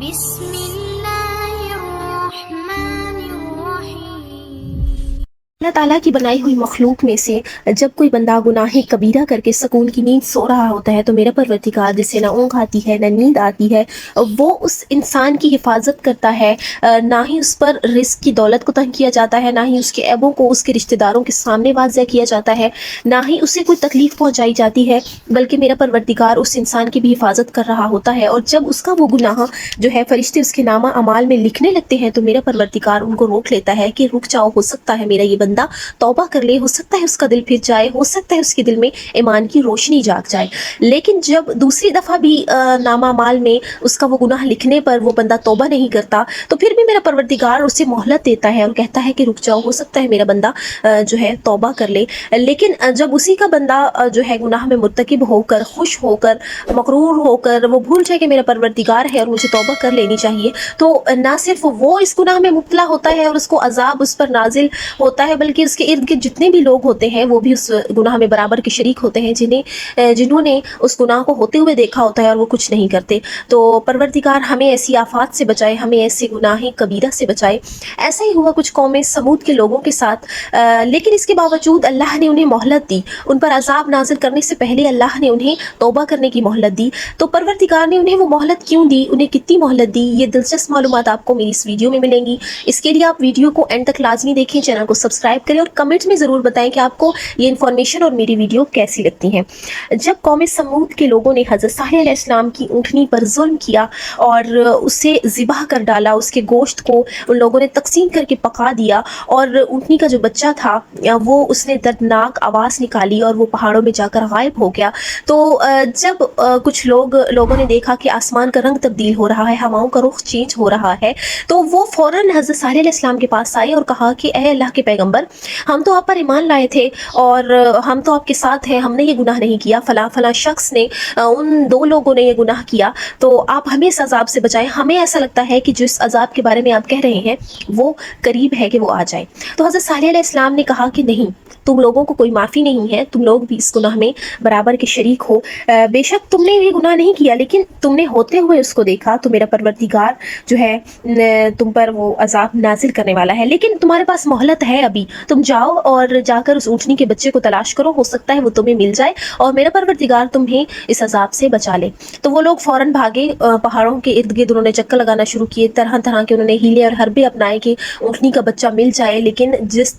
بسم الله الرحمن الرحيم۔ اللہ تعالیٰ کی بنائی ہوئی مخلوق میں سے جب کوئی بندہ گناہ کبیرہ کر کے سکون کی نیند سو رہا ہوتا ہے تو میرا پروردگار جسے نہ اونگ آتی ہے نہ نیند آتی ہے وہ اس انسان کی حفاظت کرتا ہے، نہ ہی اس پر رزق کی دولت کو تنگ کیا جاتا ہے، نہ ہی اس کے عیبوں کو اس کے رشتہ داروں کے سامنے واضح کیا جاتا ہے، نہ ہی اسے کوئی تکلیف پہنچائی جاتی ہے، بلکہ میرا پروردگار اس انسان کی بھی حفاظت کر رہا ہوتا ہے۔ اور جب اس کا وہ گناہ جو ہے فرشتے اس کے نامہ اعمال میں لکھنے لگتے ہیں تو میرا پروردگار ان کو روک لیتا ہے کہ رک جاؤ، ہو سکتا ہے میرا یہ بندہ توبہ کر لے، ہو سکتا ہے اس کا دل پھر جائے، ہو سکتا ہے اس کے دل میں ایمان کی روشنی جاگ جائے۔ لیکن جب دوسری دفعہ بھی نامہ اعمال میں اس کا وہ گناہ لکھنے پر وہ بندہ توبہ نہیں کرتا تو پھر بھی میرا پروردگار اسے مہلت دیتا ہے اور کہتا ہے کہ رک جاؤ، ہو سکتا ہے میرا بندہ جو ہے توبہ کر لے۔ لیکن جب اسی کا بندہ جو ہے گناہ میں مرتکب ہو کر، خوش ہو کر، مغرور ہو کر وہ بھول جائے کہ میرا پروردگار ہے اور مجھے توبہ کر لینی چاہیے، تو نہ صرف وہ اس گناہ میں مبتلا ہوتا ہے اور اس کو عذاب اس پر نازل ہوتا ہے، بلکہ اس کے ارد گرد جتنے بھی لوگ ہوتے ہیں وہ بھی اس گناہ میں برابر کے شریک ہوتے ہیں، جنہوں نے اس گناہ کو ہوتے ہوئے دیکھا ہوتا ہے اور وہ کچھ نہیں کرتے۔ تو پروردگار ہمیں ایسی آفات سے بچائے، ہمیں ایسے گناہ کبیرہ سے بچائے۔ ایسا ہی ہوا کچھ قوم سمود کے لوگوں کے ساتھ، لیکن اس کے باوجود اللہ نے انہیں مہلت دی، ان پر عذاب نازل کرنے سے پہلے اللہ نے انہیں توبہ کرنے کی مہلت دی۔ تو پروردگار نے انہیں وہ مہلت کیوں دی، انہیں کتنی مہلت دی، یہ دلچسپ معلومات آپ کو میری اس ویڈیو میں ملیں گی۔ اس کے لیے آپ ویڈیو کو اینڈ تک لازمی دیکھیں، چینل کو سبسکرائب کریں اور کمنٹ میں ضرور بتائیں کہ آپ کو یہ انفارمیشن اور میری ویڈیو کیسی لگتی ہیں۔ جب قوم سمود کے لوگوں نے حضرت صالح علیہ السلام کی اونٹنی پر ظلم کیا اور اسے ذبح کر ڈالا، اس کے گوشت کو ان لوگوں نے تقسیم کر کے پکا دیا اور اونٹنی کا جو بچہ تھا وہ اس نے دردناک آواز نکالی اور وہ پہاڑوں میں جا کر غائب ہو گیا، تو جب کچھ لوگوں نے دیکھا کہ آسمان کا رنگ تبدیل ہو رہا ہے، ہواؤں کا رخ چینج ہو رہا ہے، تو وہ فوراً حضرت صالح علیہ السلام کے پاس آئے اور کہا کہ اے اللہ کے پیغمبر، ہم تو آپ پر ایمان لائے تھے اور ہم تو آپ کے ساتھ ہیں، ہم نے یہ گناہ نہیں کیا، فلاں فلاں شخص نے، ان دو لوگوں نے یہ گناہ کیا، تو آپ ہمیں اس عذاب سے بچائیں، ہمیں ایسا لگتا ہے کہ جس عذاب کے بارے میں آپ کہہ رہے ہیں وہ قریب ہے کہ وہ آ جائے۔ تو حضرت صالح علیہ السلام نے کہا کہ نہیں، تم لوگوں کو کوئی معافی نہیں ہے، تم لوگ بھی اس گناہ میں برابر کے شریک ہو، بے شک تم نے یہ گناہ نہیں کیا لیکن تم نے ہوتے ہوئے اس کو دیکھا، تو میرا پروردگار جو ہے تم پر وہ عذاب نازل کرنے والا ہے، لیکن تمہارے پاس مہلت ہے ابھی، تم جاؤ اور جا کر اس اونٹنی کے بچے کو تلاش کرو، ہو سکتا ہے وہ تمہیں مل جائے اور میرا پروردگار تمہیں اس عذاب سے بچا لے۔ تو وہ لوگ فوراً بھاگے، پہاڑوں کے ارد گرد انہوں نے چکر لگانا شروع کیے، طرح طرح کے انہوں نے ہیلے اور حربے اپنائے کہ اونٹنی کا بچہ مل جائے، لیکن جس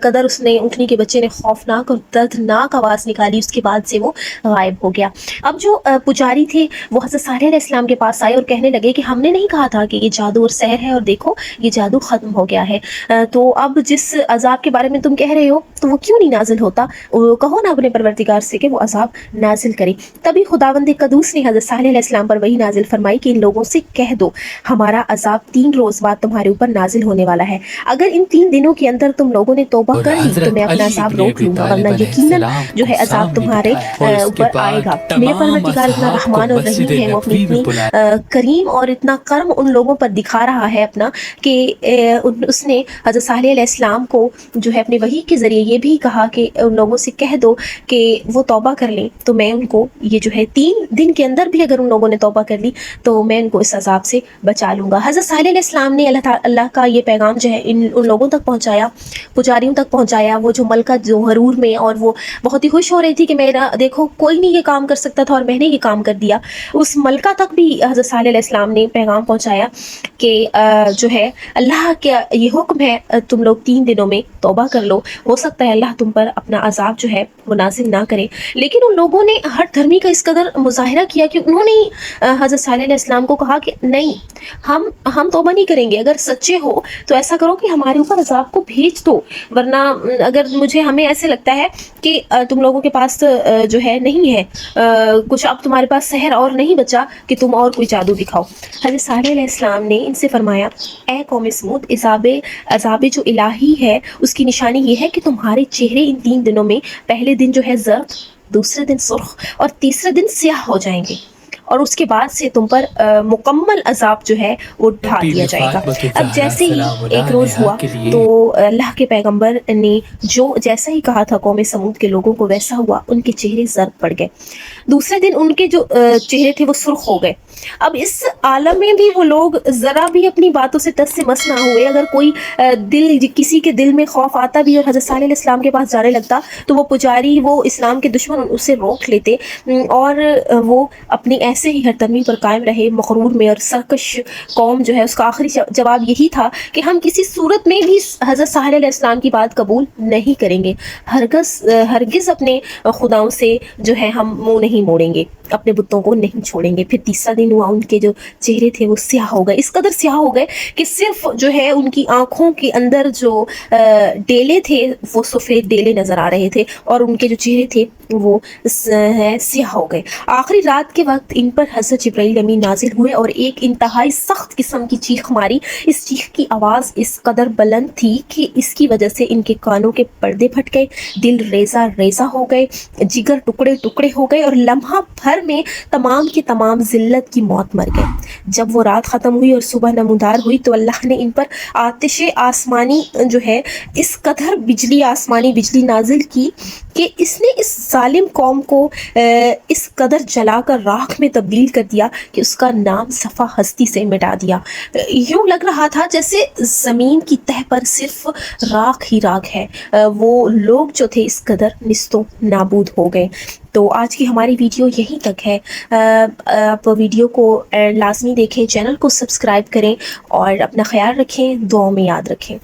قدر اس نے اونٹنی کے بچے نے خوفناک اور دردناک آواز نکالی اس کے بعد سے وہ غائب ہو گیا۔ اب جو پجاری تھے وہ حضرت صالح علیہ السلام کے پاس آئے اور کہنے لگے کہ ہم نے نہیں کہا تھا کہ یہ جادو اور سحر ہے، اور دیکھو یہ جادو ختم ہو گیا ہے، تو اب جس عذاب کے بارے میں تم کہہ رہے ہو تو وہ کیوں نہیں نازل ہوتا، کہو نا اپنے پروردگار سے کہ وہ عذاب نازل کرے۔ تبھی خداوند قدوس نے حضرت صالح علیہ السلام پر وہی نازل فرمائی کہ ان لوگوں سے کہہ دو ہمارا عذاب 3 روز بعد تمہارے اوپر نازل ہونے والا ہے، اگر ان 3 دنوں کے اندر تم لوگوں نے توبہ کر لی تو میں اپنا عذاب روک لوں گا، ورنہ یقیناً جو ہے عذاب تمہارے اوپر آئے گا۔ میرا پروردگار اتنا رحمان اور رحیم ہے، وہ اپنی اتنی کریم اور اتنا کرم ان لوگوں پر دکھا رہا ہے اپنا کہ اس نے حضرت صالح علیہ السلام کو جو ہے اپنے وحی کے ذریعے یہ بھی کہا کہ ان لوگوں سے کہہ دو کہ وہ توبہ کر لیں تو میں ان کو یہ جو ہے 3 دن کے اندر بھی اگر ان لوگوں نے توبہ کر لی تو میں ان کو اس عذاب سے بچا لوں گا۔ حضرت صالح علیہ السلام نے اللہ کا یہ پیغام جو ہے ان لوگوں تک پہنچایا، پجاریوں تک پہنچایا، وہ جو ملکہ جو غرور میں اور وہ بہت ہی خوش ہو رہی تھی کہ میرا دیکھو کوئی نہیں یہ کام کر سکتا تھا اور میں نے یہ کام کر دیا، اس ملکہ تک بھی حضرت صالح علیہ السلام نے پیغام پہنچایا کہ جو ہے اللہ کا یہ حکم ہے تم لوگ 3 دنوں میں توبہ کر لو، ہو سکتا ہے اللہ تم پر اپنا عذاب جو ہے وہ نازل نہ کرے۔ لیکن ان لوگوں نے ہٹ دھرمی کا اس قدر مظاہرہ کیا کہ انہوں نے حضرت صالح علیہ السلام کو کہا کہ نہیں، ہم توبہ نہیں کریں گے، اگر سچے ہو تو ایسا کرو کہ ہمارے اوپر عذاب کو بھیج دو، ورنہ اگر ہمیں ایسے لگتا ہے کہ تم لوگوں کے پاس جو ہے نہیں ہے کچھ، اب تمہارے پاس سحر اور نہیں بچا کہ تم اور کوئی جادو دکھاؤ۔ حضرت صالح علیہ السلام نے ان سے فرمایا اے قوم سمود، عذاب جو الہی ہے اس کی نشانی یہ ہے کہ تمہارے چہرے ان 3 دنوں میں پہلے دن جو ہے زرد، دوسرے دن سرخ اور تیسرے دن سیاہ ہو جائیں گے، اور اس کے بعد سے تم پر مکمل عذاب جو ہے وہ ڈھا دیا جائے گا۔ اب جیسے ہی ایک روز ہوا تو اللہ کے پیغمبر نے جو جیسا ہی کہا تھا قوم سمود کے لوگوں کو ویسا ہوا، ان کے چہرے زرد پڑ گئے۔ دوسرے دن ان کے جو چہرے تھے وہ سرخ ہو گئے۔ اب اس عالم میں بھی وہ لوگ ذرا بھی اپنی باتوں سے ٹس سے مس نہ ہوئے۔ اگر کوئی کسی کے دل میں خوف آتا بھی اور حضرت صالح علیہ السلام کے پاس جانے لگتا تو وہ پجاری، وہ اسلام کے دشمن اسے روک لیتے اور وہ اپنی ایسے ہی ہرتمی پر قائم رہے مغرور میں۔ اور سرکش قوم جو ہے اس کا آخری جواب یہی تھا کہ ہم کسی صورت میں بھی حضرت صالح علیہ السلام کی بات قبول نہیں کریں گے، ہرگز اپنے خداؤں سے جو ہے ہم منہ نہیں موڑیں گے، اپنے بتوں کو نہیں چھوڑیں گے۔ پھر تیسرا دن ہوا، ان کے جو چہرے تھے وہ سیاہ ہو گئے، اس قدر سیاہ ہو گئے کہ صرف جو ہے ان کی آنکھوں کے اندر جو ڈیلے تھے وہ سفید ڈیلے نظر آ رہے تھے، اور ان کے جو چہرے تھے وہ سیاہ ہو گئے۔ آخری رات کے وقت ان پر حضرت جبرائیل امین نازل ہوئے اور ایک انتہائی سخت قسم کی چیخ ماری۔ اس چیخ کی آواز اس قدر بلند تھی کہ اس کی وجہ سے ان کے کانوں کے پردے پھٹ گئے، دل ریزہ ریزہ ہو گئے، جگر ٹکڑے ٹکڑے ہو گئے، اور لمحہ بھر میں تمام کے تمام ذلت کی موت مر گئے۔ جب وہ رات ختم ہوئی اور صبح نمودار ہوئی تو اللہ نے ان پر آتش آسمانی جو ہے اس قدر آسمانی بجلی نازل کی کہ اس نے اس ظالم قوم کو اس قدر جلا کر راکھ میں تبدیل کر دیا کہ اس کا نام صفحہ ہستی سے مٹا دیا۔ یوں لگ رہا تھا جیسے زمین کی تہ پر صرف راکھ ہی راکھ ہے، وہ لوگ جو تھے اس قدر نیست و نابود ہو گئے۔ تو آج کی ہماری ویڈیو یہیں تک ہے۔ آپ ویڈیو کو لازمی دیکھیں، چینل کو سبسکرائب کریں اور اپنا خیال رکھیں، دعاؤں میں یاد رکھیں۔